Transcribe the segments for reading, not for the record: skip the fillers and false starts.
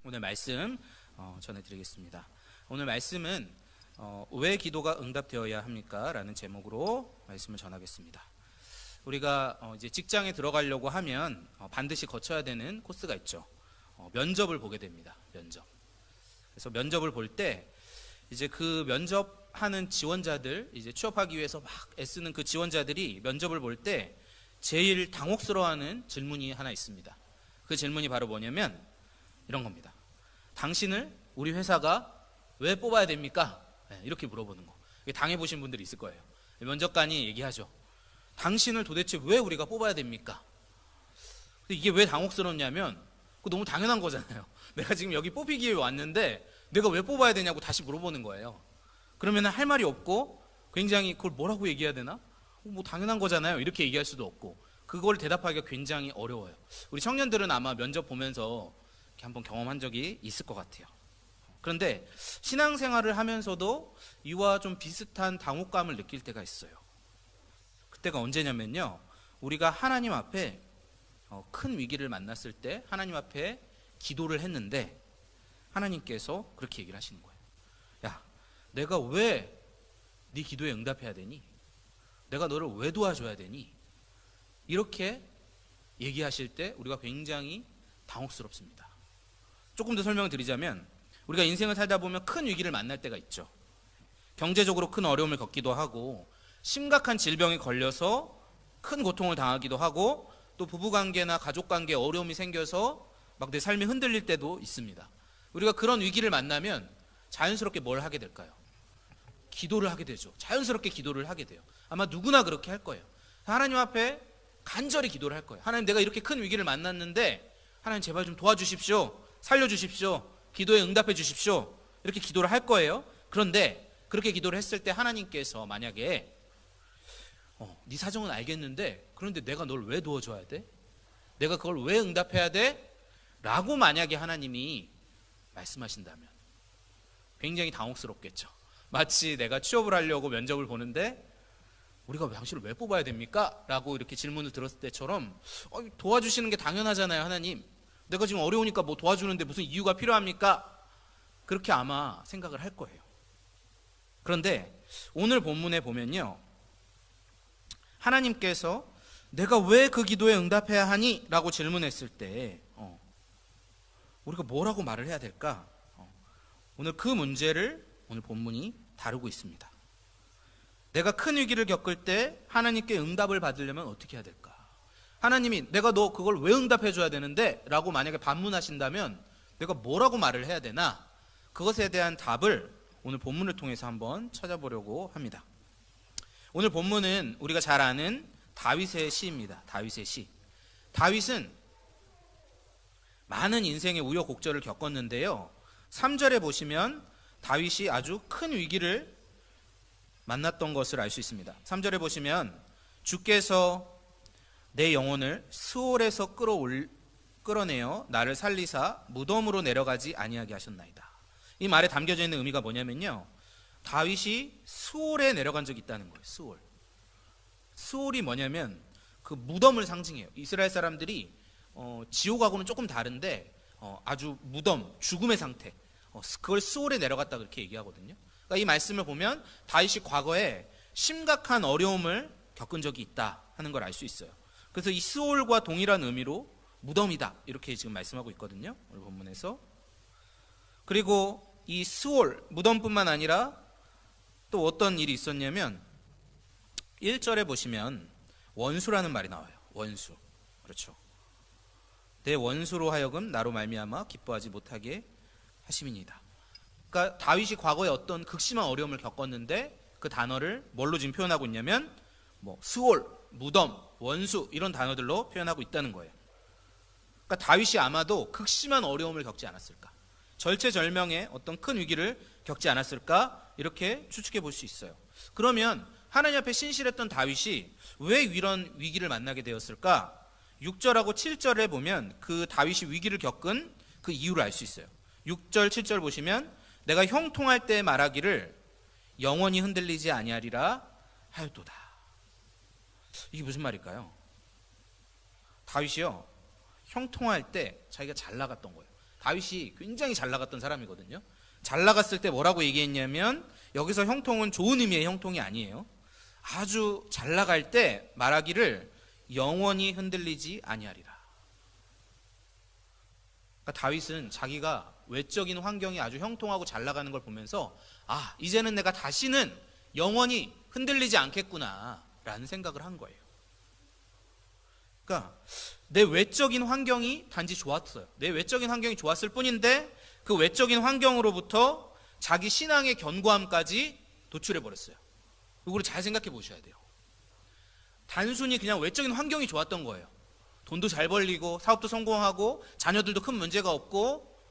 오늘 말씀 전해드리겠습니다. 오늘 말씀은 왜 기도가 응답되어야 합니까? 라는 제목으로 말씀을 전하겠습니다. 우리가 이제 직장에 들어가려고 하면 반드시 거쳐야 되는 코스가 있죠. 면접을 보게 됩니다. 면접. 그래서 면접을 볼 때 이제 그 면접하는 지원자들, 이제 취업하기 위해서 막 애쓰는 그 지원자들이 면접을 볼 때 제일 당혹스러워하는 질문이 하나 있습니다. 그 질문이 바로 뭐냐면 이런 겁니다. 당신을 우리 회사가 왜 뽑아야 됩니까? 이렇게 물어보는 거. 당해보신 분들이 있을 거예요. 면접관이 얘기하죠. 당신을 도대체 왜 우리가 뽑아야 됩니까? 근데 이게 왜 당혹스럽냐면 그거 너무 당연한 거잖아요. 내가 지금 여기 뽑히기 위해 왔는데 내가 왜 뽑아야 되냐고 다시 물어보는 거예요. 그러면 할 말이 없고 굉장히 그걸 뭐라고 얘기해야 되나? 뭐 당연한 거잖아요. 이렇게 얘기할 수도 없고 그걸 대답하기가 굉장히 어려워요. 우리 청년들은 아마 면접 보면서 이렇게 한번 경험한 적이 있을 것 같아요. 그런데 신앙생활을 하면서도 이와 좀 비슷한 당혹감을 느낄 때가 있어요. 그때가 언제냐면요. 우리가 하나님 앞에 큰 위기를 만났을 때 하나님 앞에 기도를 했는데 하나님께서 그렇게 얘기를 하시는 거예요. 야, 내가 왜 네 기도에 응답해야 되니? 내가 너를 왜 도와줘야 되니? 이렇게 얘기하실 때 우리가 굉장히 당혹스럽습니다. 조금 더 설명을 드리자면 우리가 인생을 살다 보면 큰 위기를 만날 때가 있죠. 경제적으로 큰 어려움을 겪기도 하고 심각한 질병에 걸려서 큰 고통을 당하기도 하고 또 부부관계나 가족관계에 어려움이 생겨서 막 내 삶이 흔들릴 때도 있습니다. 우리가 그런 위기를 만나면 자연스럽게 뭘 하게 될까요? 기도를 하게 되죠. 자연스럽게 기도를 하게 돼요. 아마 누구나 그렇게 할 거예요. 하나님 앞에 간절히 기도를 할 거예요. 하나님, 내가 이렇게 큰 위기를 만났는데 하나님 제발 좀 도와주십시오. 살려주십시오. 기도에 응답해 주십시오. 이렇게 기도를 할 거예요. 그런데 그렇게 기도를 했을 때 하나님께서 만약에 네 사정은 알겠는데 그런데 내가 널 왜 도와줘야 돼? 내가 그걸 왜 응답해야 돼? 라고 만약에 하나님이 말씀하신다면 굉장히 당혹스럽겠죠. 마치 내가 취업을 하려고 면접을 보는데 우리가 당신을 왜 뽑아야 됩니까? 라고 이렇게 질문을 들었을 때처럼 도와주시는 게 당연하잖아요. 하나님, 내가 지금 어려우니까 뭐 도와주는데 무슨 이유가 필요합니까? 그렇게 아마 생각을 할 거예요. 그런데 오늘 본문에 보면요, 하나님께서 내가 왜 그 기도에 응답해야 하니? 라고 질문했을 때 우리가 뭐라고 말을 해야 될까? 오늘 그 문제를 오늘 본문이 다루고 있습니다. 내가 큰 위기를 겪을 때 하나님께 응답을 받으려면 어떻게 해야 될까? 하나님이 내가 너 그걸 왜 응답해 줘야 되는데? 라고 만약에 반문하신다면 내가 뭐라고 말을 해야 되나? 그것에 대한 답을 오늘 본문을 통해서 한번 찾아보려고 합니다. 오늘 본문은 우리가 잘 아는 다윗의 시입니다. 다윗의 시. 다윗은 많은 인생의 우여곡절을 겪었는데요. 3절에 보시면 다윗이 아주 큰 위기를 만났던 것을 알 수 있습니다. 3절에 보시면 주께서 내 영혼을 스올에서 끌어내어 나를 살리사 무덤으로 내려가지 아니하게 하셨나이다. 이 말에 담겨져 있는 의미가 뭐냐면요, 다윗이 스올에 내려간 적이 있다는 거예요. 스올. 스올이 뭐냐면 그 무덤을 상징해요. 이스라엘 사람들이 지옥하고는 조금 다른데 아주 무덤, 죽음의 상태, 그걸 스올에 내려갔다 그렇게 얘기하거든요. 그러니까 이 말씀을 보면 다윗이 과거에 심각한 어려움을 겪은 적이 있다 하는 걸 알 수 있어요. 그래서 이 스올과 동일한 의미로 무덤이다 이렇게 지금 말씀하고 있거든요. 오늘 본문에서. 그리고 이 스올, 무덤뿐만 아니라 또 어떤 일이 있었냐면 1절에 보시면 원수라는 말이 나와요. 원수. 그렇죠. 내 원수로 하여금 나로 말미암아 기뻐하지 못하게 하심이니이다. 그러니까 다윗이 과거에 어떤 극심한 어려움을 겪었는데 그 단어를 뭘로 지금 표현하고 있냐면 스올, 무덤, 원수 이런 단어들로 표현하고 있다는 거예요. 그러니까 다윗이 아마도 극심한 어려움을 겪지 않았을까? 절체절명의 어떤 큰 위기를 겪지 않았을까? 이렇게 추측해 볼 수 있어요. 그러면 하나님 앞에 신실했던 다윗이 왜 이런 위기를 만나게 되었을까? 6절하고 7절에 보면 그 다윗이 위기를 겪은 그 이유를 알 수 있어요. 6절, 7절 보시면 내가 형통할 때 말하기를 영원히 흔들리지 아니하리라 하였도다. 이게 무슨 말일까요? 다윗이요, 형통할 때 자기가 잘 나갔던 거예요. 다윗이 굉장히 잘 나갔던 사람이거든요. 잘 나갔을 때 뭐라고 얘기했냐면, 여기서 형통은 좋은 의미의 형통이 아니에요. 아주 잘 나갈 때 말하기를 영원히 흔들리지 아니하리라. 그러니까 다윗은 자기가 외적인 환경이 아주 형통하고 잘 나가는 걸 보면서, 아, 이제는 내가 다시는 영원히 흔들리지 않겠구나 라는 생각을 한 거예요. 그러니까 내 외적인 환경이 단지 좋았어요. 내 외적인 환경이 좋았을 뿐인데 그 외적인 환경으로부터 자기 신앙의 견고함까지 도출해 버렸어요. 이거를 잘 생각해 보셔야 돼요. 단순히 그냥 외적인 환경이 좋았던 거예요. 돈도 잘 벌리고 사업도 성공하고 자녀들도 큰 문제가 없고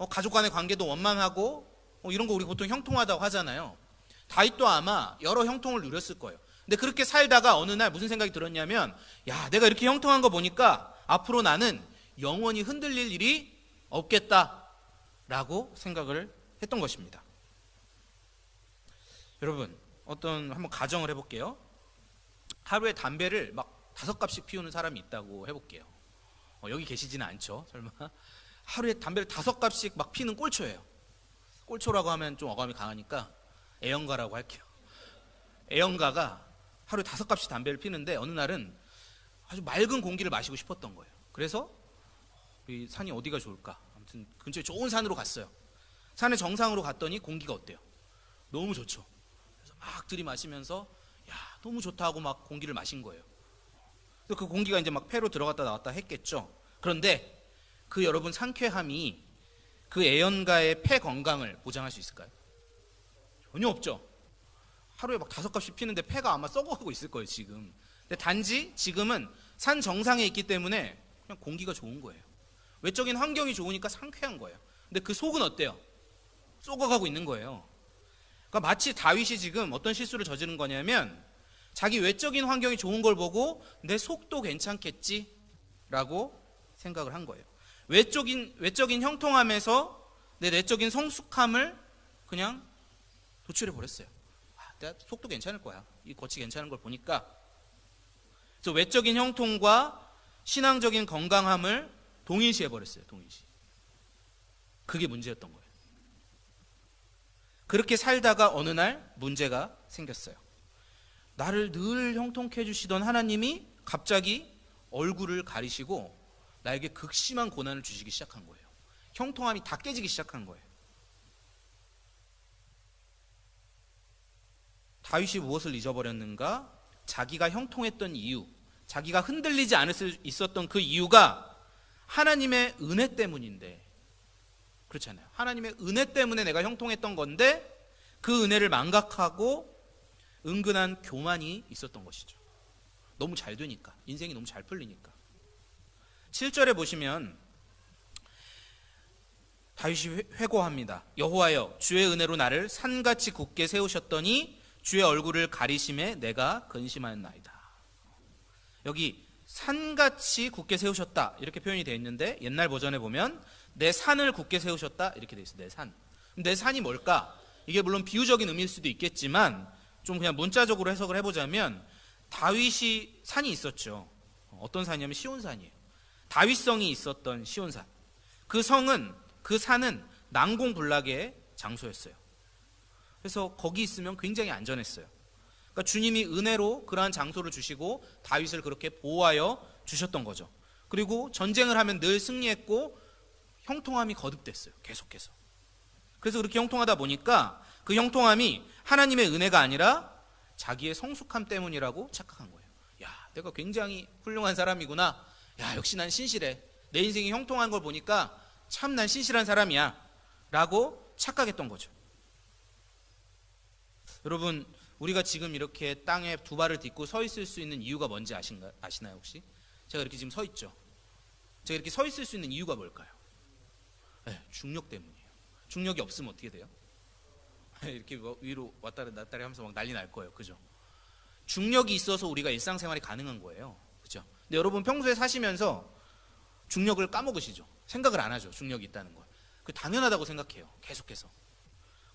가족 간의 관계도 원만하고 이런 거 우리 보통 형통하다고 하잖아요. 다윗도 아마 여러 형통을 누렸을 거예요. 근데 그렇게 살다가 어느 날 무슨 생각이 들었냐면, 야, 내가 이렇게 형통한 거 보니까 앞으로 나는 영원히 흔들릴 일이 없겠다라고 생각을 했던 것입니다. 여러분, 한번 가정을 해볼게요. 하루에 담배를 막 5갑씩 피우는 사람이 있다고 해볼게요. 여기 계시지는 않죠, 설마. 하루에 담배를 5갑씩 막 피는 꼴초예요. 꼴초라고 하면 좀 어감이 강하니까 애연가라고 할게요. 애연가가 하루에 5갑씩 담배를 피는데 어느 날은 아주 맑은 공기를 마시고 싶었던 거예요. 그래서 우리 산이 어디가 좋을까? 아무튼 근처에 좋은 산으로 갔어요. 산의 정상으로 갔더니 공기가 어때요? 너무 좋죠. 그래서 막 들이마시면서 야, 너무 좋다 하고 막 공기를 마신 거예요. 그래서 그 공기가 이제 막 폐로 들어갔다 나왔다 했겠죠. 그런데 그 여러분 상쾌함이 그 애연가의 폐 건강을 보장할 수 있을까요? 전혀 없죠. 하루에 막 5갑씩 피는데 폐가 아마 썩어가고 있을 거예요, 지금. 근데 단지 지금은 산 정상에 있기 때문에 그냥 공기가 좋은 거예요. 외적인 환경이 좋으니까 상쾌한 거예요. 근데 그 속은 어때요? 썩어가고 있는 거예요. 그러니까 마치 다윗이 지금 어떤 실수를 저지른 거냐면, 자기 외적인 환경이 좋은 걸 보고 내 속도 괜찮겠지라고 생각을 한 거예요. 외적인 형통함에서 내 내적인 성숙함을 그냥 도출해 버렸어요. 내가 속도 괜찮을 거야. 이 겉이 괜찮은 걸 보니까. 그래서 외적인 형통과 신앙적인 건강함을 동일시해 버렸어요. 동일시. 그게 문제였던 거예요. 그렇게 살다가 어느 날 문제가 생겼어요. 나를 늘 형통케 해주시던 하나님이 갑자기 얼굴을 가리시고 나에게 극심한 고난을 주시기 시작한 거예요. 형통함이 다 깨지기 시작한 거예요. 다윗이 무엇을 잊어버렸는가? 자기가 형통했던 이유, 자기가 흔들리지 않을 수 있었던 그 이유가 하나님의 은혜 때문인데, 그렇잖아요. 하나님의 은혜 때문에 내가 형통했던 건데 그 은혜를 망각하고 은근한 교만이 있었던 것이죠. 너무 잘 되니까, 인생이 너무 잘 풀리니까. 7절에 보시면 다윗이 회고합니다. 여호와여, 주의 은혜로 나를 산같이 굳게 세우셨더니 주의 얼굴을 가리심에 내가 근심하였나이다. 여기 산같이 굳게 세우셨다 이렇게 표현이 되어 있는데, 옛날 버전에 보면 내 산을 굳게 세우셨다 이렇게 되어 있어요. 내 산. 내 산이 뭘까? 이게 물론 비유적인 의미일 수도 있겠지만 좀 그냥 문자적으로 해석을 해보자면, 다윗이 산이 있었죠. 어떤 산이냐면 시온산이에요. 다윗성이 있었던 시온산. 그 산은 난공불락의 장소였어요. 그래서 거기 있으면 굉장히 안전했어요. 그러니까 주님이 은혜로 그러한 장소를 주시고 다윗을 그렇게 보호하여 주셨던 거죠. 그리고 전쟁을 하면 늘 승리했고 형통함이 거듭됐어요. 계속해서. 그래서 그렇게 형통하다 보니까 그 형통함이 하나님의 은혜가 아니라 자기의 성숙함 때문이라고 착각한 거예요. 야, 내가 굉장히 훌륭한 사람이구나. 야, 역시 난 신실해. 내 인생이 형통한 걸 보니까 참 난 신실한 사람이야 라고 착각했던 거죠. 여러분, 우리가 지금 이렇게 땅에 두 발을 딛고 서 있을 수 있는 이유가 뭔지 아시나요 혹시? 제가 이렇게 지금 서 있죠. 제가 이렇게 서 있을 수 있는 이유가 뭘까요? 네, 중력 때문이에요. 중력이 없으면 어떻게 돼요? 이렇게 위로 왔다 갔다 하면서 막 난리 날 거예요. 그죠? 중력이 있어서 우리가 일상생활이 가능한 거예요. 그죠? 근데 여러분 평소에 사시면서 중력을 까먹으시죠? 생각을 안 하죠. 중력이 있다는 걸. 그 당연하다고 생각해요. 계속해서.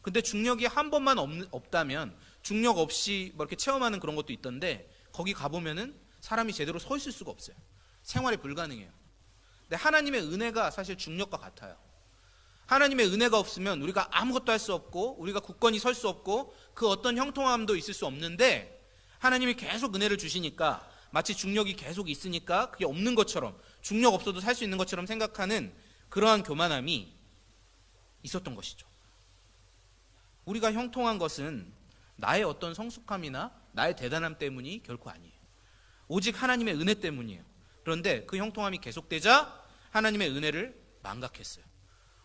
근데 중력이 한 번만 없다면 중력 없이 뭐 이렇게 체험하는 그런 것도 있던데, 거기 가보면은 사람이 제대로 서 있을 수가 없어요. 생활이 불가능해요. 근데 하나님의 은혜가 사실 중력과 같아요. 하나님의 은혜가 없으면 우리가 아무것도 할 수 없고 우리가 굳건히 설 수 없고 그 어떤 형통함도 있을 수 없는데 하나님이 계속 은혜를 주시니까 마치 중력이 계속 있으니까 그게 없는 것처럼 중력 없어도 살 수 있는 것처럼 생각하는 그러한 교만함이 있었던 것이죠. 우리가 형통한 것은 나의 어떤 성숙함이나 나의 대단함 때문이 결코 아니에요. 오직 하나님의 은혜 때문이에요. 그런데 그 형통함이 계속되자 하나님의 은혜를 망각했어요.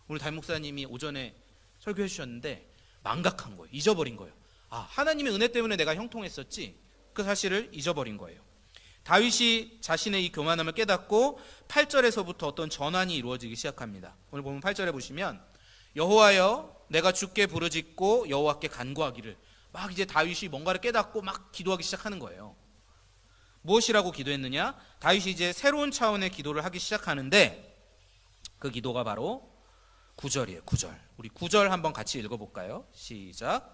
오늘 담임 목사님이 오전에 설교해 주셨는데 망각한 거예요. 잊어버린 거예요. 하나님의 은혜 때문에 내가 형통했었지, 그 사실을 잊어버린 거예요. 다윗이 자신의 이 교만함을 깨닫고 8절에서부터 어떤 전환이 이루어지기 시작합니다. 오늘 보면 8절에 보시면 여호와여 내가 주께 부르짖고 여호와께 간구하기를, 막 이제 다윗이 뭔가를 깨닫고 막 기도하기 시작하는 거예요. 무엇이라고 기도했느냐? 다윗이 이제 새로운 차원의 기도를 하기 시작하는데 그 기도가 바로 9절이에요. 9절. 우리 9절 한번 같이 읽어볼까요? 시작.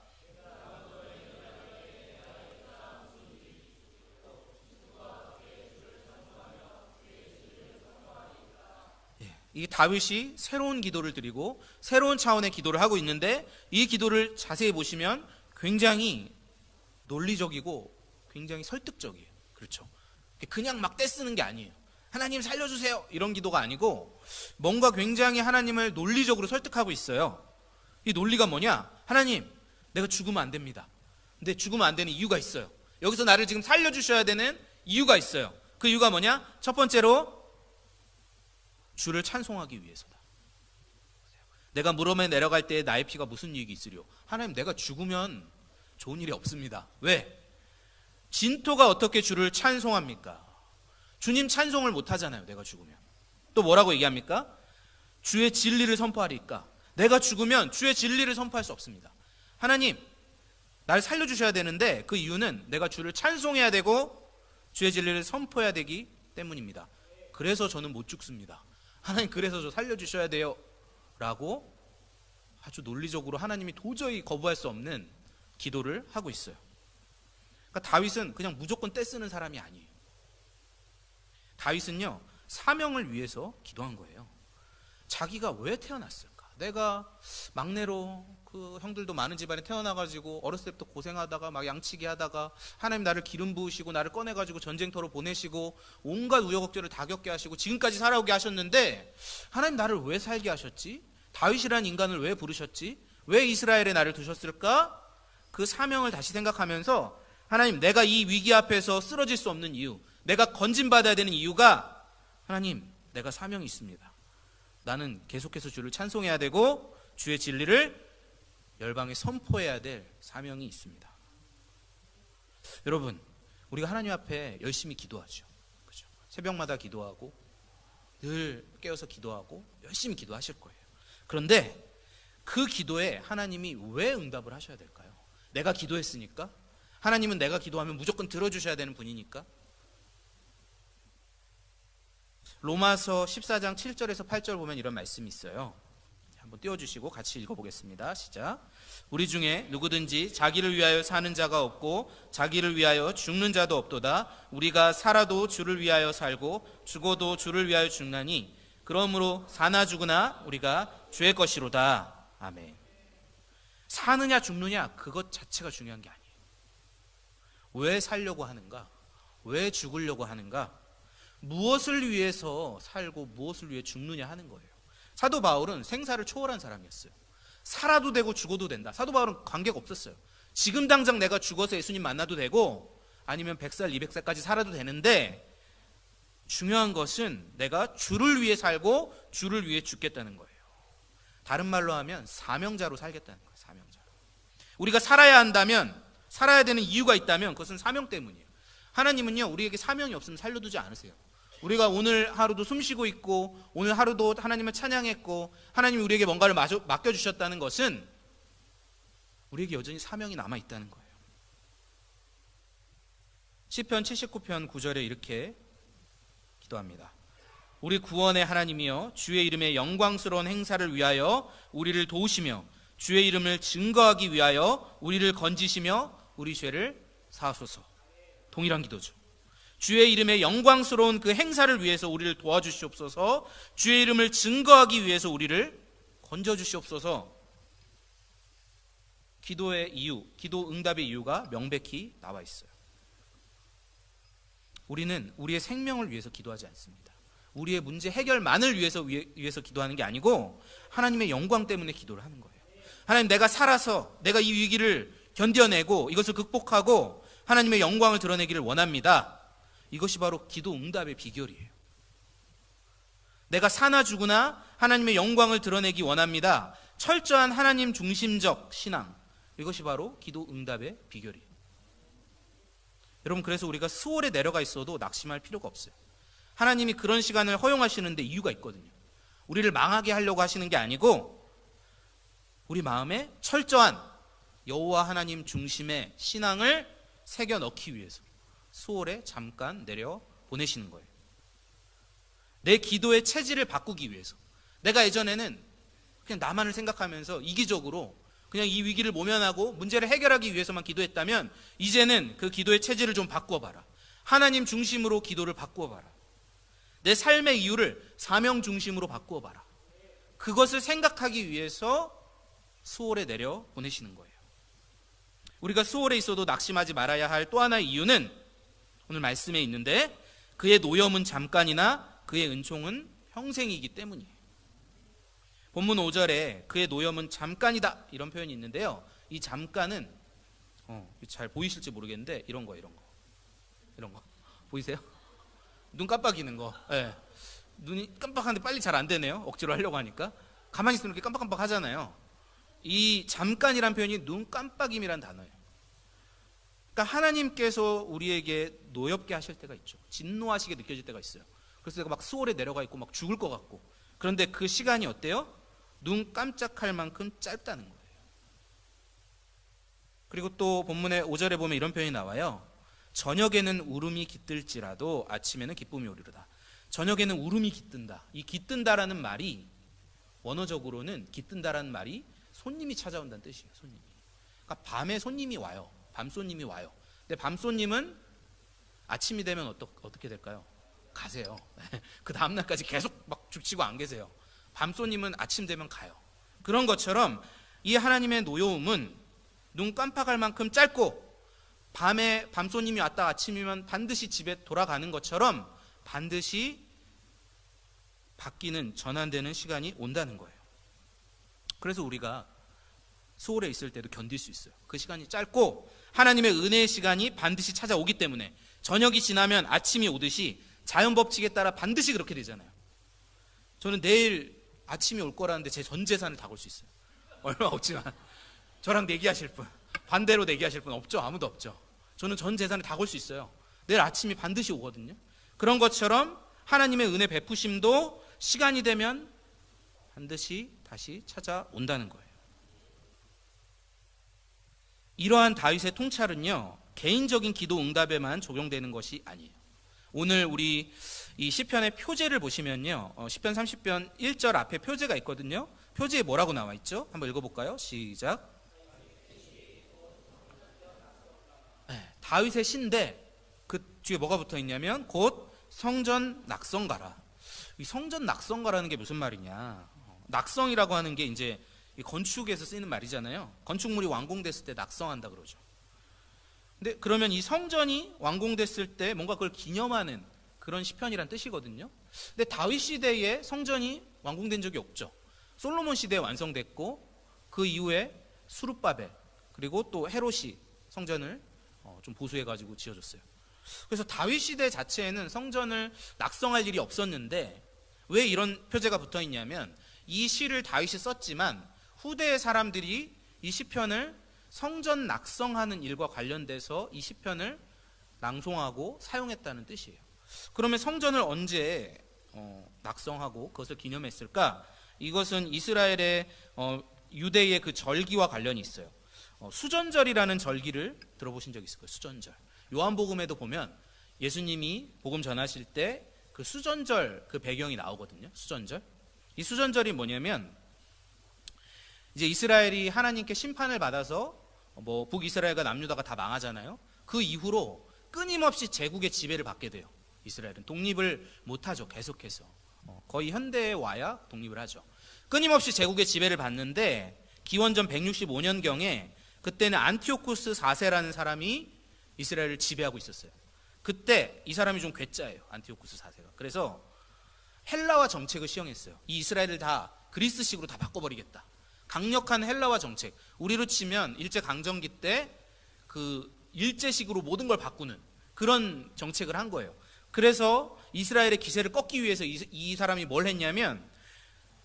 이 다윗이 새로운 기도를 드리고 새로운 차원의 기도를 하고 있는데 이 기도를 자세히 보시면 굉장히 논리적이고 굉장히 설득적이에요. 그렇죠. 그냥 막 떼쓰는 게 아니에요. 하나님 살려주세요 이런 기도가 아니고 뭔가 굉장히 하나님을 논리적으로 설득하고 있어요. 이 논리가 뭐냐? 하나님, 내가 죽으면 안 됩니다. 근데 죽으면 안 되는 이유가 있어요. 여기서 나를 지금 살려주셔야 되는 이유가 있어요. 그 이유가 뭐냐? 첫 번째로 주를 찬송하기 위해서다. 내가 무덤에 내려갈 때 나의 피가 무슨 이익이 있으리요? 하나님, 내가 죽으면 좋은 일이 없습니다. 왜? 진토가 어떻게 주를 찬송합니까? 주님 찬송을 못 하잖아요. 내가 죽으면. 또 뭐라고 얘기합니까? 주의 진리를 선포하리까. 내가 죽으면 주의 진리를 선포할 수 없습니다. 하나님, 나를 살려주셔야 되는데 그 이유는 내가 주를 찬송해야 되고 주의 진리를 선포해야 되기 때문입니다. 그래서 저는 못 죽습니다. 하나님, 그래서 저 살려주셔야 돼요 라고 아주 논리적으로 하나님이 도저히 거부할 수 없는 기도를 하고 있어요. 그러니까 다윗은 그냥 무조건 떼쓰는 사람이 아니에요. 다윗은요, 사명을 위해서 기도한 거예요. 자기가 왜 태어났을까? 내가 막내로 그 형들도 많은 집안에 태어나가지고 어렸을 때부터 고생하다가 막 양치기 하다가 하나님 나를 기름 부으시고 나를 꺼내가지고 전쟁터로 보내시고 온갖 우여곡절을 다 겪게 하시고 지금까지 살아오게 하셨는데 하나님 나를 왜 살게 하셨지? 다윗이라는 인간을 왜 부르셨지? 왜 이스라엘에 나를 두셨을까? 그 사명을 다시 생각하면서 하나님, 내가 이 위기 앞에서 쓰러질 수 없는 이유, 내가 건진받아야 되는 이유가 하나님, 내가 사명이 있습니다. 나는 계속해서 주를 찬송해야 되고 주의 진리를 열방에 선포해야 될 사명이 있습니다. 여러분, 우리가 하나님 앞에 열심히 기도하죠. 그죠? 새벽마다 기도하고 늘 깨어서 기도하고 열심히 기도하실 거예요. 그런데 그 기도에 하나님이 왜 응답을 하셔야 될까요? 내가 기도했으니까? 하나님은 내가 기도하면 무조건 들어주셔야 되는 분이니까? 로마서 14장 7절에서 8절 보면 이런 말씀이 있어요. 한번 띄워주시고 같이 읽어보겠습니다. 시작. 우리 중에 누구든지 자기를 위하여 사는 자가 없고 자기를 위하여 죽는 자도 없도다. 우리가 살아도 주를 위하여 살고 죽어도 주를 위하여 죽나니 그러므로 사나 죽으나 우리가 주의 것이로다. 아멘. 사느냐 죽느냐 그것 자체가 중요한 게 아니에요. 왜 살려고 하는가? 왜 죽으려고 하는가? 무엇을 위해서 살고 무엇을 위해 죽느냐 하는 거예요. 사도 바울은 생사를 초월한 사람이었어요. 살아도 되고 죽어도 된다. 사도 바울은 관계가 없었어요. 지금 당장 내가 죽어서 예수님 만나도 되고 아니면 100살, 200살까지 살아도 되는데 중요한 것은 내가 주를 위해 살고 주를 위해 죽겠다는 거예요. 다른 말로 하면 사명자로 살겠다는 거예요. 사명자로. 우리가 살아야 한다면, 살아야 되는 이유가 있다면 그것은 사명 때문이에요. 하나님은요, 우리에게 사명이 없으면 살려두지 않으세요. 우리가 오늘 하루도 숨쉬고 있고 오늘 하루도 하나님을 찬양했고 하나님이 우리에게 뭔가를 맡겨주셨다는 것은 우리에게 여전히 사명이 남아있다는 거예요. 시편 79편 9절에 이렇게 기도합니다. 우리 구원의 하나님이여, 주의 이름의 영광스러운 행사를 위하여 우리를 도우시며 주의 이름을 증거하기 위하여 우리를 건지시며 우리 죄를 사하소서. 동일한 기도죠. 주의 이름의 영광스러운 그 행사를 위해서 우리를 도와주시옵소서. 주의 이름을 증거하기 위해서 우리를 건져주시옵소서. 기도의 이유, 기도 응답의 이유가 명백히 나와 있어요. 우리는 우리의 생명을 위해서 기도하지 않습니다. 우리의 문제 해결만을 위해서 기도하는 게 아니고 하나님의 영광 때문에 기도를 하는 거예요. 하나님, 내가 살아서 내가 이 위기를 견뎌내고 이것을 극복하고 하나님의 영광을 드러내기를 원합니다. 이것이 바로 기도 응답의 비결이에요. 내가 사나 죽으나 하나님의 영광을 드러내기 원합니다. 철저한 하나님 중심적 신앙, 이것이 바로 기도 응답의 비결이에요. 여러분, 그래서 우리가 수월에 내려가 있어도 낙심할 필요가 없어요. 하나님이 그런 시간을 허용하시는데 이유가 있거든요. 우리를 망하게 하려고 하시는 게 아니고 우리 마음에 철저한 여호와 하나님 중심의 신앙을 새겨 넣기 위해서 수월에 잠깐 내려 보내시는 거예요. 내 기도의 체질을 바꾸기 위해서. 내가 예전에는 그냥 나만을 생각하면서 이기적으로 그냥 이 위기를 모면하고 문제를 해결하기 위해서만 기도했다면 이제는 그 기도의 체질을 좀 바꾸어봐라. 하나님 중심으로 기도를 바꾸어봐라. 내 삶의 이유를 사명 중심으로 바꾸어봐라. 그것을 생각하기 위해서 수월에 내려 보내시는 거예요. 우리가 수월에 있어도 낙심하지 말아야 할 또 하나의 이유는 오늘 말씀에 있는데 그의 노염은 잠깐이나 그의 은총은 평생이기 때문이에요. 본문 5절에 그의 노염은 잠깐이다 이런 표현이 있는데요. 이 잠깐은 잘 보이실지 모르겠는데 이런 거 보이세요? 눈 깜빡이는 거. 네. 눈이 깜빡하는데 빨리 잘 안 되네요. 억지로 하려고 하니까. 가만히 있으면 이렇게 깜빡깜빡 하잖아요. 이 잠깐이란 표현이 눈 깜빡임이란 단어예요. 그러니까 하나님께서 우리에게 노엽게 하실 때가 있죠. 진노하시게 느껴질 때가 있어요. 그래서 내가 막 수월에 내려가 있고 막 죽을 것 같고. 그런데 그 시간이 어때요? 눈 깜짝할 만큼 짧다는 거예요. 그리고 또 본문의 5절에 보면 이런 표현이 나와요. 저녁에는 울음이 깃들지라도 아침에는 기쁨이 오리로다. 저녁에는 울음이 깃든다. 이 깃든다라는 말이 원어적으로는 깃든다라는 말이 손님이 찾아온다는 뜻이에요. 손님이. 그러니까 밤에 손님이 와요. 밤손님이 와요. 근데 밤손님은 아침이 되면 어떻게 될까요? 가세요. 그 다음날까지 계속 막 죽치고 안 계세요. 밤손님은 아침 되면 가요. 그런 것처럼 이 하나님의 노여움은 눈 깜빡할 만큼 짧고 밤에 밤손님이 왔다 아침이면 반드시 집에 돌아가는 것처럼 반드시 바뀌는 전환되는 시간이 온다는 거예요. 그래서 우리가 수월에 있을 때도 견딜 수 있어요. 그 시간이 짧고 하나님의 은혜의 시간이 반드시 찾아오기 때문에 저녁이 지나면 아침이 오듯이 자연 법칙에 따라 반드시 그렇게 되잖아요. 저는 내일 아침이 올 거라는데 제 전 재산을 다 걸 수 있어요. 얼마 없지만 저랑 내기하실 분, 반대로 내기하실 분 없죠? 아무도 없죠. 저는 전 재산을 다 걸 수 있어요. 내일 아침이 반드시 오거든요. 그런 것처럼 하나님의 은혜 베푸심도 시간이 되면 반드시 다시 찾아온다는 거예요. 이러한 다윗의 통찰은요, 개인적인 기도 응답에만 적용되는 것이 아니에요. 오늘 우리 이 시편의 표제를 보시면요, 시편 30편 1절 앞에 표제가 있거든요. 표제에 뭐라고 나와 있죠? 한번 읽어볼까요? 시작. 네, 다윗의 시인데 그 뒤에 뭐가 붙어 있냐면 곧 성전 낙성가라. 이 성전 낙성가라는 게 무슨 말이냐? 낙성이라고 하는 게 이제 건축에서 쓰이는 말이잖아요. 건축물이 완공됐을 때 낙성한다 그러죠. 근데 그러면 이 성전이 완공됐을 때 뭔가 그걸 기념하는 그런 시편이란 뜻이거든요. 근데 다윗 시대에 성전이 완공된 적이 없죠. 솔로몬 시대에 완성됐고 그 이후에 수룹바벨 그리고 또 헤롯이 성전을 좀 보수해가지고 지어줬어요. 그래서 다윗 시대 자체에는 성전을 낙성할 일이 없었는데 왜 이런 표제가 붙어 있냐면 이 시를 다윗이 썼지만 후대의 사람들이 이 시편을 성전 낙성하는 일과 관련돼서 이 시편을 낭송하고 사용했다는 뜻이에요. 그러면 성전을 언제 낙성하고 그것을 기념했을까? 이것은 이스라엘의 유대의 그 절기와 관련이 있어요. 수전절이라는 절기를 들어보신 적 있을 거예요. 수전절. 요한복음에도 보면 예수님이 복음 전하실 때 그 수전절 그 배경이 나오거든요. 수전절. 이 수전절이 뭐냐면 이제 이스라엘이 하나님께 심판을 받아서 뭐 북이스라엘과 남유다가 다 망하잖아요. 그 이후로 끊임없이 제국의 지배를 받게 돼요. 이스라엘은 독립을 못하죠. 계속해서 거의 현대에 와야 독립을 하죠. 끊임없이 제국의 지배를 받는데 기원전 165년경에 그때는 안티오쿠스 4세라는 사람이 이스라엘을 지배하고 있었어요. 그때 이 사람이 좀 괴짜예요. 안티오쿠스 4세가. 그래서 헬라화 정책을 시행했어요. 이 이스라엘을 다 그리스식으로 다 바꿔버리겠다. 강력한 헬라화 정책. 우리로 치면 일제강점기 때 그 일제식으로 모든 걸 바꾸는 그런 정책을 한 거예요. 그래서 이스라엘의 기세를 꺾기 위해서 이 사람이 뭘 했냐면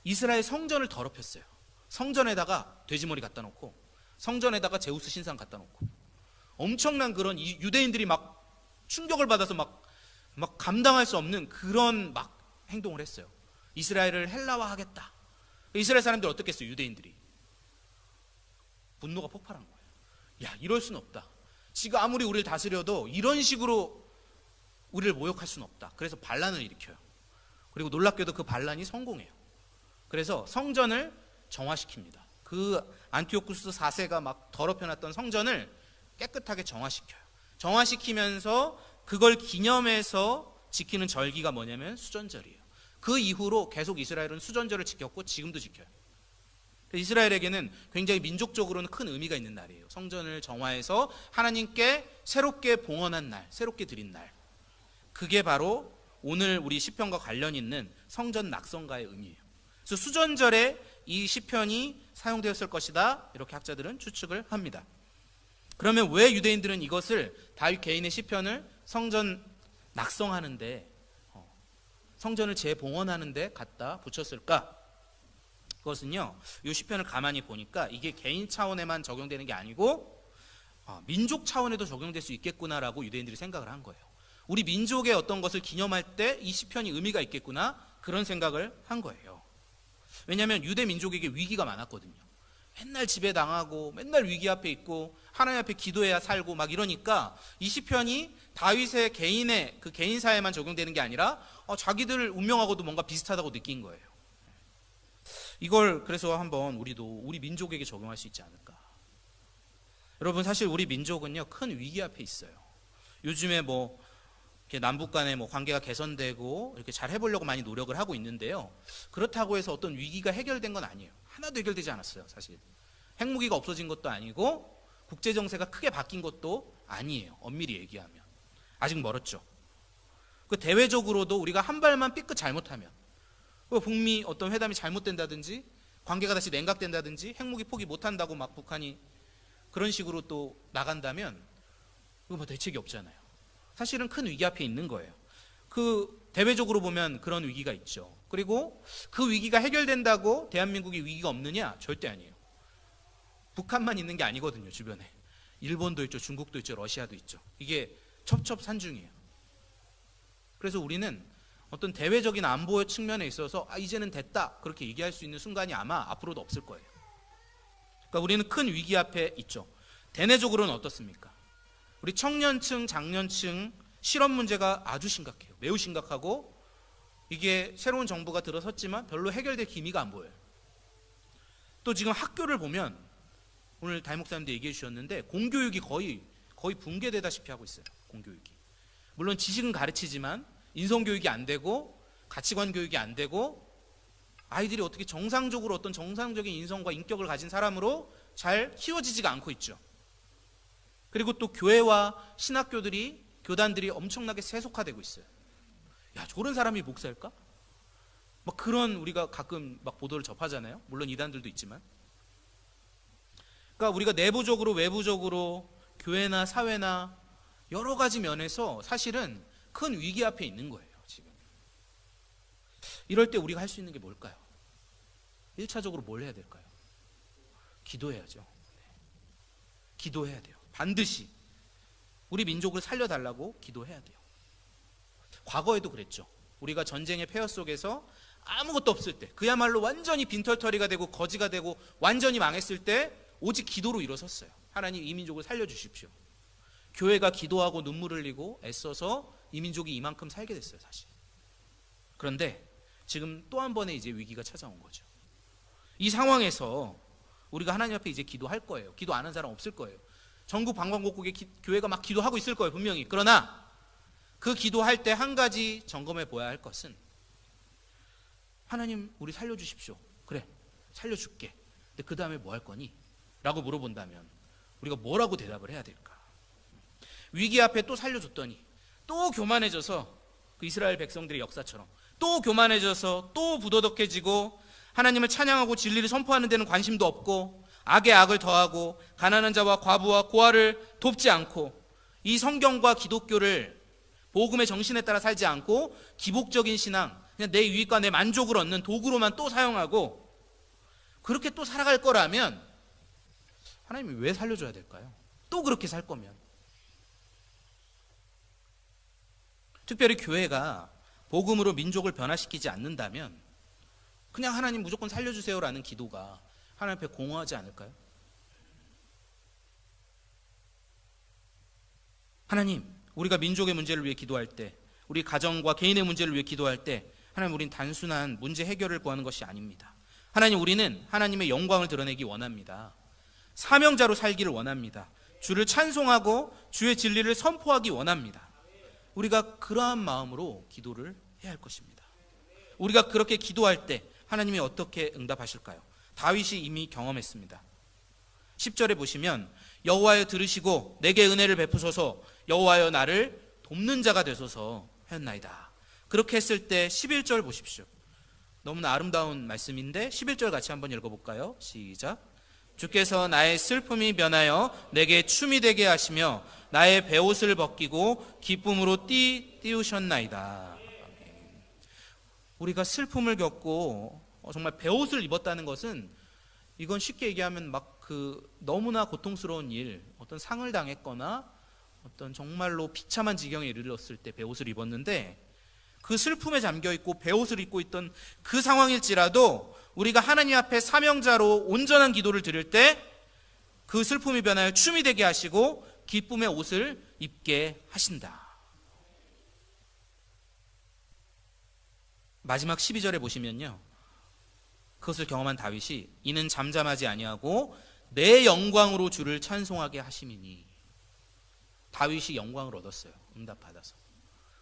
이스라엘 성전을 더럽혔어요. 성전에다가 돼지머리 갖다 놓고 성전에다가 제우스 신상 갖다 놓고 엄청난 그런 유대인들이 막 충격을 받아서 막 감당할 수 없는 그런 막 행동을 했어요. 이스라엘을 헬라화하겠다. 이스라엘 사람들이 어떻게 했어요? 유대인들이 분노가 폭발한 거예요. 야, 이럴 수는 없다. 지가 아무리 우리를 다스려도 이런 식으로 우리를 모욕할 수는 없다. 그래서 반란을 일으켜요. 그리고 놀랍게도 그 반란이 성공해요. 그래서 성전을 정화시킵니다. 그 안티오쿠스 4세가 막 더럽혀놨던 성전을 깨끗하게 정화시켜요. 정화시키면서 그걸 기념해서 지키는 절기가 뭐냐면 수전절이에요. 그 이후로 계속 이스라엘은 수전절을 지켰고 지금도 지켜요. 이스라엘에게는 굉장히 민족적으로는 큰 의미가 있는 날이에요. 성전을 정화해서 하나님께 새롭게 봉헌한 날, 새롭게 드린 날. 그게 바로 오늘 우리 시편과 관련 있는 성전 낙성가의 의미예요. 그래서 수전절에 이 시편이 사용되었을 것이다. 이렇게 학자들은 추측을 합니다. 그러면 왜 유대인들은 이것을 다윗 개인의 시편을 성전 낙성하는데 성전을 재봉헌하는데 갖다 붙였을까? 그것은요, 이 시편을 가만히 보니까 이게 개인 차원에만 적용되는 게 아니고 민족 차원에도 적용될 수 있겠구나라고 유대인들이 생각을 한 거예요. 우리 민족의 어떤 것을 기념할 때 이 시편이 의미가 있겠구나, 그런 생각을 한 거예요. 왜냐하면 유대 민족에게 위기가 많았거든요. 맨날 지배당하고 맨날 위기 앞에 있고 하나님 앞에 기도해야 살고 막 이러니까 이 시편이 다윗의 개인의 그 개인사에만 적용되는 게 아니라 자기들 운명하고도 뭔가 비슷하다고 느낀 거예요. 이걸 그래서 한번 우리도 우리 민족에게 적용할 수 있지 않을까. 여러분, 사실 우리 민족은요 큰 위기 앞에 있어요. 요즘에 뭐 이렇게 남북 간의 뭐 관계가 개선되고 이렇게 잘 해보려고 많이 노력을 하고 있는데요, 그렇다고 해서 어떤 위기가 해결된 건 아니에요. 하나도 해결되지 않았어요. 사실 핵무기가 없어진 것도 아니고 국제 정세가 크게 바뀐 것도 아니에요. 엄밀히 얘기하면 아직 멀었죠. 그 대외적으로도 우리가 한 발만 삐끗 잘못하면, 북미 어떤 회담이 잘못된다든지 관계가 다시 냉각된다든지 핵무기 포기 못한다고 막 북한이 그런 식으로 또 나간다면 이거 뭐 대책이 없잖아요. 사실은 큰 위기 앞에 있는 거예요. 그 대외적으로 보면 그런 위기가 있죠. 그리고 그 위기가 해결된다고 대한민국이 위기가 없느냐? 절대 아니에요. 북한만 있는 게 아니거든요. 주변에 일본도 있죠, 중국도 있죠, 러시아도 있죠. 이게 첩첩산중이에요. 그래서 우리는 어떤 대외적인 안보 측면에 있어서 이제는 됐다 그렇게 얘기할 수 있는 순간이 아마 앞으로도 없을 거예요. 그러니까 우리는 큰 위기 앞에 있죠. 대내적으로는 어떻습니까? 우리 청년층, 장년층 실업 문제가 아주 심각해요. 매우 심각하고 이게 새로운 정부가 들어섰지만 별로 해결될 기미가 안 보여요. 또 지금 학교를 보면 오늘 담임 목사님도 얘기해 주셨는데 공교육이 거의 붕괴되다시피 하고 있어요. 공교육이. 물론 지식은 가르치지만 인성교육이 안 되고 가치관 교육이 안 되고 아이들이 어떻게 정상적으로 어떤 정상적인 인성과 인격을 가진 사람으로 잘 키워지지가 않고 있죠. 그리고 또 교회와 신학교들이 교단들이 엄청나게 세속화되고 있어요. 야, 저런 사람이 목사일까? 막 그런 우리가 가끔 막 보도를 접하잖아요. 물론 이단들도 있지만. 그러니까 우리가 내부적으로 외부적으로 교회나 사회나 여러 가지 면에서 사실은 큰 위기 앞에 있는 거예요, 지금. 이럴 때 우리가 할 수 있는 게 뭘까요? 1차적으로 뭘 해야 될까요? 기도해야죠. 네. 기도해야 돼요. 반드시 우리 민족을 살려달라고 기도해야 돼요. 과거에도 그랬죠. 우리가 전쟁의 폐허 속에서 아무것도 없을 때, 그야말로 완전히 빈털터리가 되고 거지가 되고 완전히 망했을 때 오직 기도로 일어섰어요. 하나님, 이 민족을 살려주십시오. 교회가 기도하고 눈물 흘리고 애써서 이 민족이 이만큼 살게 됐어요, 사실. 그런데 지금 또 한 번의 이제 위기가 찾아온 거죠. 이 상황에서 우리가 하나님 앞에 이제 기도할 거예요. 기도 안 하는 사람 없을 거예요. 전국 방방곡곡에 교회가 막 기도하고 있을 거예요, 분명히. 그러나 그 기도할 때 한 가지 점검해 보아야 할 것은, 하나님 우리 살려주십시오. 그래, 살려줄게. 근데 그 다음에 뭐 할 거니? 라고 물어본다면 우리가 뭐라고 대답을 해야 될까? 위기 앞에 또 살려줬더니 또 교만해져서 그 이스라엘 백성들의 역사처럼 또 교만해져서 또 부도덕해지고 하나님을 찬양하고 진리를 선포하는 데는 관심도 없고 악에 악을 더하고 가난한 자와 과부와 고아를 돕지 않고 이 성경과 기독교를 복음의 정신에 따라 살지 않고 기복적인 신앙, 그냥 내 유익과 내 만족을 얻는 도구로만 또 사용하고 그렇게 또 살아갈 거라면 하나님이 왜 살려줘야 될까요? 또 그렇게 살 거면. 특별히 교회가 복음으로 민족을 변화시키지 않는다면 그냥 하나님 무조건 살려주세요라는 기도가 하나님 앞에 공허하지 않을까요? 하나님, 우리가 민족의 문제를 위해 기도할 때, 우리 가정과 개인의 문제를 위해 기도할 때 하나님, 우린 단순한 문제 해결을 구하는 것이 아닙니다. 하나님, 우리는 하나님의 영광을 드러내기 원합니다. 사명자로 살기를 원합니다. 주를 찬송하고 주의 진리를 선포하기 원합니다. 우리가 그러한 마음으로 기도를 해야 할 것입니다. 우리가 그렇게 기도할 때 하나님이 어떻게 응답하실까요? 다윗이 이미 경험했습니다. 10절에 보시면 여호와여 들으시고 내게 은혜를 베푸소서 여호와여 나를 돕는 자가 되소서 하였나이다. 그렇게 했을 때 11절 보십시오. 너무나 아름다운 말씀인데 11절 같이 한번 읽어볼까요? 시작. 주께서 나의 슬픔이 변하여 내게 춤이 되게 하시며 나의 베옷을 벗기고 기쁨으로 띄우셨나이다. 우리가 슬픔을 겪고 정말 베옷을 입었다는 것은 이건 쉽게 얘기하면 막 너무나 고통스러운 일, 어떤 상을 당했거나 어떤 정말로 비참한 지경에 이르렀을 때 베옷을 입었는데 그 슬픔에 잠겨 있고 베옷을 입고 있던 그 상황일지라도 우리가 하나님 앞에 사명자로 온전한 기도를 드릴 때 그 슬픔이 변하여 춤이 되게 하시고 기쁨의 옷을 입게 하신다. 마지막 12절에 보시면요, 그것을 경험한 다윗이 이는 잠잠하지 아니하고 내 영광으로 주를 찬송하게 하심이니. 다윗이 영광을 얻었어요. 응답받아서.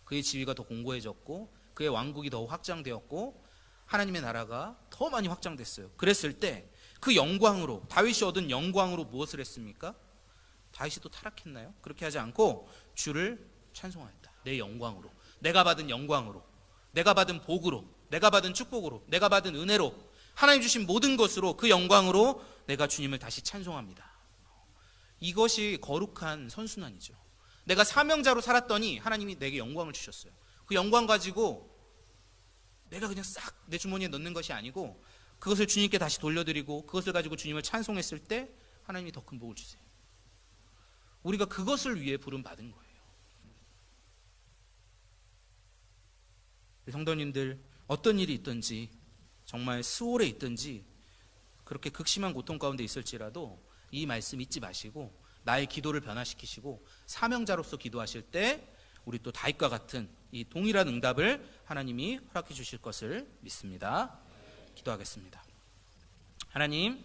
그의 지위가 더 공고해졌고 그의 왕국이 더 확장되었고 하나님의 나라가 더 많이 확장됐어요. 그랬을 때 그 영광으로, 다윗이 얻은 영광으로 무엇을 했습니까? 다윗이 또 타락했나요? 그렇게 하지 않고 주를 찬송하였다. 내 영광으로, 내가 받은 영광으로, 내가 받은 복으로, 내가 받은 축복으로, 내가 받은 은혜로, 하나님 주신 모든 것으로, 그 영광으로 내가 주님을 다시 찬송합니다. 이것이 거룩한 선순환이죠. 내가 사명자로 살았더니 하나님이 내게 영광을 주셨어요. 그 영광 가지고 내가 그냥 싹 내 주머니에 넣는 것이 아니고 그것을 주님께 다시 돌려드리고 그것을 가지고 주님을 찬송했을 때 하나님이 더 큰 복을 주세요. 우리가 그것을 위해 부름받은 거예요. 성도님들, 어떤 일이 있든지, 정말 수월에 있든지, 그렇게 극심한 고통 가운데 있을지라도 이 말씀 잊지 마시고 나의 기도를 변화시키시고 사명자로서 기도하실 때 우리 또 다윗과 같은 이 동일한 응답을 하나님이 허락해 주실 것을 믿습니다. 기도하겠습니다. 하나님,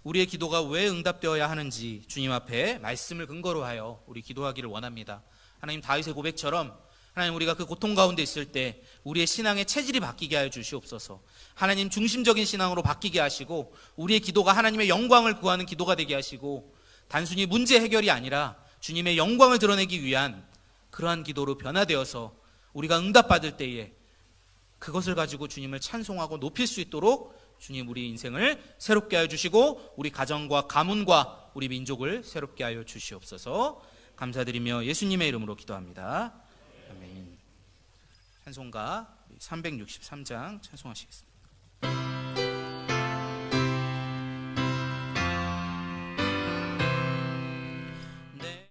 우리의 기도가 왜 응답되어야 하는지 주님 앞에 말씀을 근거로 하여 우리 기도하기를 원합니다. 하나님, 다윗의 고백처럼 하나님, 우리가 그 고통 가운데 있을 때 우리의 신앙의 체질이 바뀌게 하여 주시옵소서. 하나님, 중심적인 신앙으로 바뀌게 하시고 우리의 기도가 하나님의 영광을 구하는 기도가 되게 하시고 단순히 문제 해결이 아니라 주님의 영광을 드러내기 위한 그러한 기도로 변화되어서 우리가 응답받을 때에 그것을 가지고 주님을 찬송하고 높일 수 있도록 주님, 우리 인생을 새롭게 하여 주시고 우리 가정과 가문과 우리 민족을 새롭게 하여 주시옵소서. 감사드리며 예수님의 이름으로 기도합니다. 아멘. 찬송가 363장 찬송하시겠습니다.